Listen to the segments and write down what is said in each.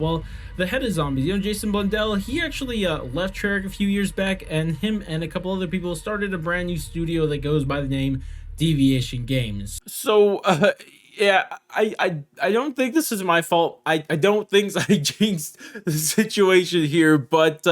Well, the head of Zombies, Jason Blundell, he actually left Treyarch a few years back, and him and a couple other people started a brand new studio that goes by the name Deviation Games. Yeah, I don't think this is my fault. I don't think I jinxed the situation here, but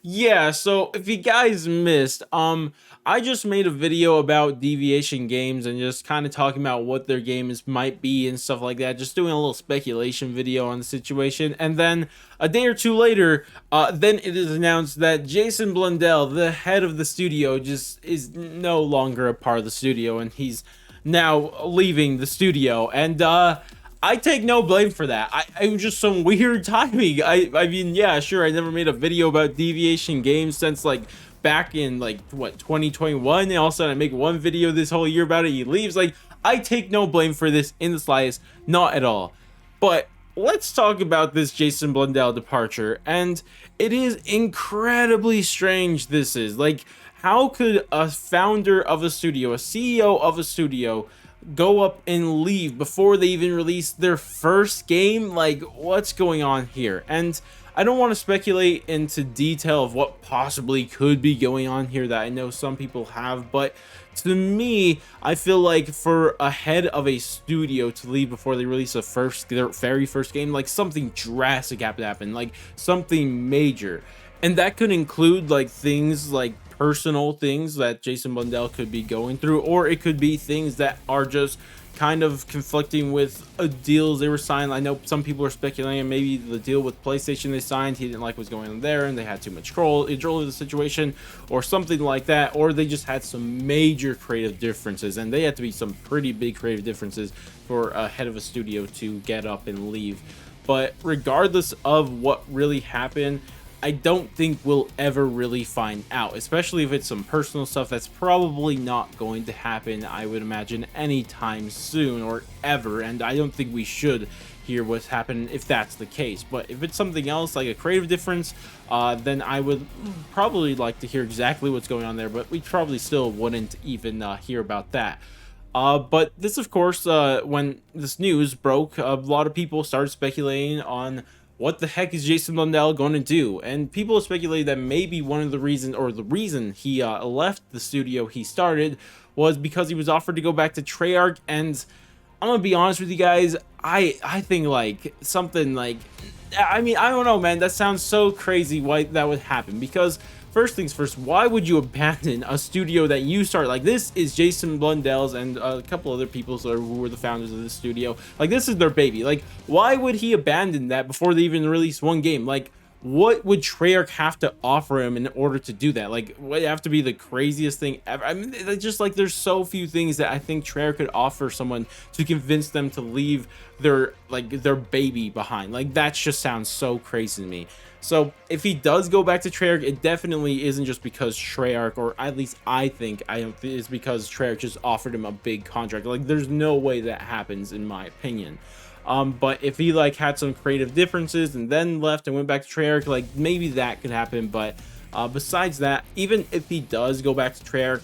yeah. So if you guys missed, I just made a video about Deviation Games and just kind of talking about what their games might be and stuff like that. Just doing a little speculation video on the situation, and then a day or two later, then it is announced that Jason Blundell, the head of the studio, just is no longer a part of the studio, and he's now leaving the studio. And I take no blame for that. It was just some weird timing. I mean, yeah, sure, I never made a video about Deviation Games since like back in like what, 2021, and all of a sudden I make one video this whole year about it, he leaves. Like, I take no blame for this in the slightest, not at all. But let's talk about this Jason Blundell departure, and it is incredibly strange. This is like, how could a founder of a studio, a CEO of a studio, go up and leave before they even release their first game? Like, what's going on here? And I don't want to speculate into detail of what possibly could be going on here that I know some people have, but to me, I feel like for a head of a studio to leave before they release their very first game, like something drastic have to happen, like something major. And that could include like things like personal things that Jason Blundell could be going through, or it could be things that are just kind of conflicting with deals they were signed. I know some people are speculating maybe the deal with PlayStation they signed, he didn't like what's going on there and they had too much control of the situation, or something like that, or they just had some major creative differences, and they had to be some pretty big creative differences for a head of a studio to get up and leave. But regardless of what really happened, I don't think we'll ever really find out, especially if it's some personal stuff that's probably not going to happen, I would imagine, anytime soon or ever. And I don't think we should hear what's happened if that's the case. But if it's something else, like a creative difference, then I would probably like to hear exactly what's going on there, but we probably still wouldn't even hear about that. But this, of course, when this news broke, a lot of people started speculating on what the heck is Jason Blundell going to do? And people speculated that maybe one of the reasons, or the reason he left the studio he started, was because he was offered to go back to Treyarch. And I'm gonna be honest with you guys, I think like something like, I mean, I don't know, man, that sounds so crazy why that would happen. Because first things first, why would you abandon a studio that you start? Like, this is Jason Blundell's and a couple other people who were the founders of this studio. Like, this is their baby. Like, why would he abandon that before they even release one game? Like, what would Treyarch have to offer him in order to do that? Like, would it have to be the craziest thing ever? I mean, it's just like, there's so few things that I think Treyarch could offer someone to convince them to leave their baby behind. Like, that just sounds so crazy to me. So if he does go back to Treyarch, it definitely isn't just because Treyarch, or at least I think it's because Treyarch just offered him a big contract. Like, there's no way that happens, in my opinion. But if he like had some creative differences and then left and went back to Treyarch, like maybe that could happen. But besides that, even if he does go back to Treyarch,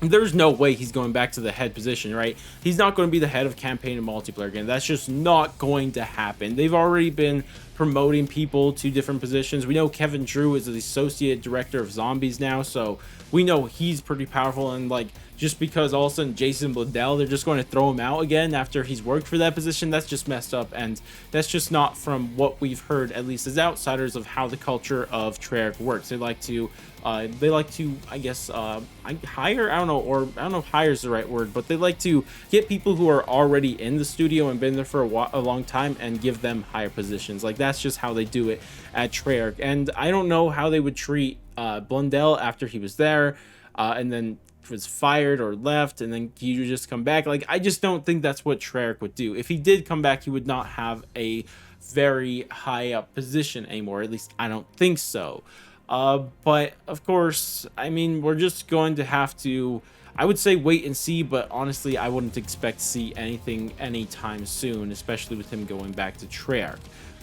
there's no way he's going back to the head position, right? He's not going to be the head of campaign and multiplayer again. That's just not going to happen. They've already been promoting people to different positions. We know Kevin Drew is the associate director of Zombies now, so we know he's pretty powerful. And like, just because all of a sudden Jason Blundell, they're just going to throw him out again after he's worked for that position, that's just messed up. And that's just not from what we've heard, at least as outsiders, of how the culture of Treyarch works. They like to I guess hire, I don't know if hire is the right word, but they like to get people who are already in the studio and been there for a long time and give them higher positions. Like, that's just how they do it at Treyarch. And I don't know how they would treat Blundell after he was there and then was fired or left, and then he would just come back. Like, I just don't think that's what Treyarch would do. If he did come back, he would not have a very high up position anymore. At least I don't think so. But of course, I mean, we're just going to have to, I would say, wait and see, but honestly, I wouldn't expect to see anything anytime soon, especially with him going back to Treyarch.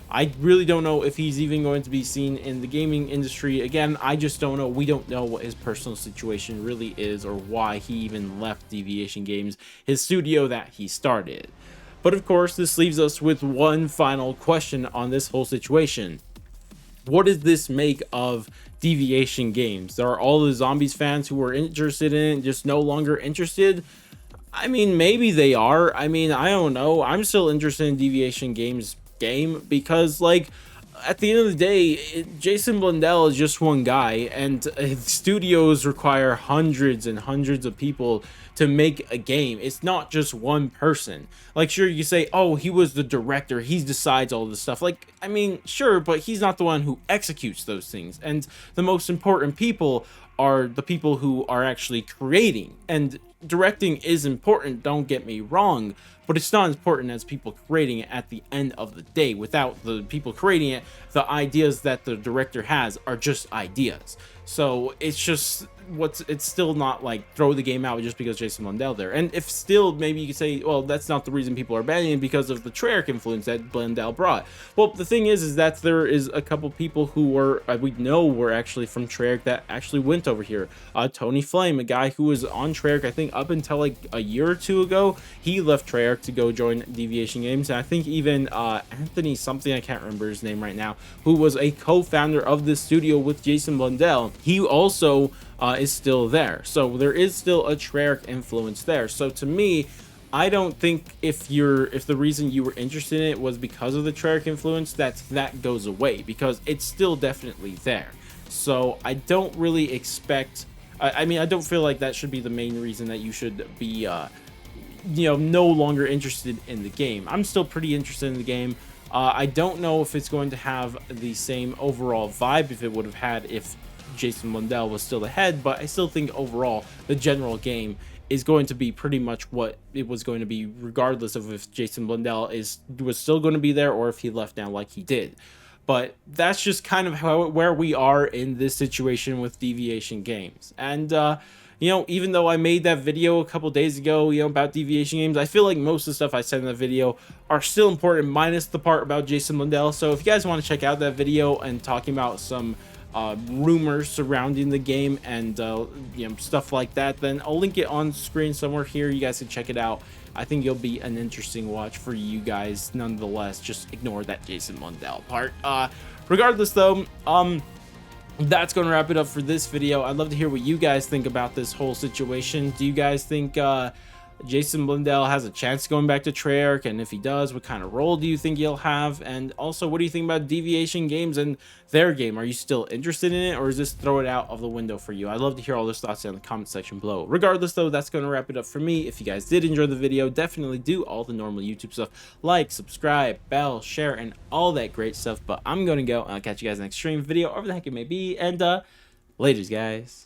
I really don't know if he's even going to be seen in the gaming industry again. I just don't know. We don't know what his personal situation really is, or why he even left Deviation Games, his studio that he started. But of course, this leaves us with one final question on this whole situation. What does this make of Deviation Games? There are all the Zombies fans who were interested in it just no longer interested. I mean, maybe they are. I mean, I don't know. I'm still interested in Deviation Games game because, like, at the end of the day, Jason Blundell is just one guy, and studios require hundreds and hundreds of people to make a game. It's not just one person. Like, sure, you say, oh, he was the director, he decides all this stuff. Like, I mean, sure, but he's not the one who executes those things. And the most important people are the people who are actually creating. And directing is important, don't get me wrong, but it's not as important as people creating it at the end of the day. Without the people creating it, the ideas that the director has are just ideas. So it's just it's still not like throw the game out just because Jason Blundell there. And if still, maybe you could say, well, that's not the reason people are banning it, because of the Treyarch influence that Blundell brought. Well, the thing is that there is a couple people who were we know were actually from Treyarch that actually went over here. Tony Flame, a guy who was on Treyarch, I think up until like a year or two ago, he left Treyarch to go join Deviation Games. And I think even Anthony something, I can't remember his name right now, who was a co-founder of this studio with Jason Blundell, he also is still there. So there is still a Treyarch influence there. So to me, I don't think if the reason you were interested in it was because of the Treyarch influence, that goes away, because it's still definitely there. So I don't really expect, I mean, I don't feel like that should be the main reason that you should be no longer interested in the game. I'm still pretty interested in the game. I don't know if it's going to have the same overall vibe if it would have had if Jason Blundell was still ahead, but I still think overall the general game is going to be pretty much what it was going to be, regardless of if Jason Blundell was still going to be there or if he left now like he did. But that's just kind of where we are in this situation with Deviation Games. And even though I made that video a couple days ago, about Deviation Games, I feel like most of the stuff I said in that video are still important, minus the part about Jason Blundell. So if you guys want to check out that video and talking about some rumors surrounding the game and stuff like that, then I'll link it on screen somewhere here. You guys can check it out. I think it'll be an interesting watch for you guys nonetheless. Just ignore that Jason Blundell part. Regardless though, that's going to wrap it up for this video. I'd love to hear what you guys think about this whole situation. Do you guys think Jason Blundell has a chance going back to Treyarch? And if he does, what kind of role do you think he'll have? And also, what do you think about Deviation Games and their game? Are you still interested in it, or is this throw it out of the window for you? I'd love to hear all those thoughts in the comment section below. Regardless though, that's going to wrap it up for me. If you guys did enjoy the video, definitely do all the normal YouTube stuff, like, subscribe, bell, share, and all that great stuff. But I'm going to go, and I'll catch you guys in the next stream, video, whatever the heck it may be, and laters, guys.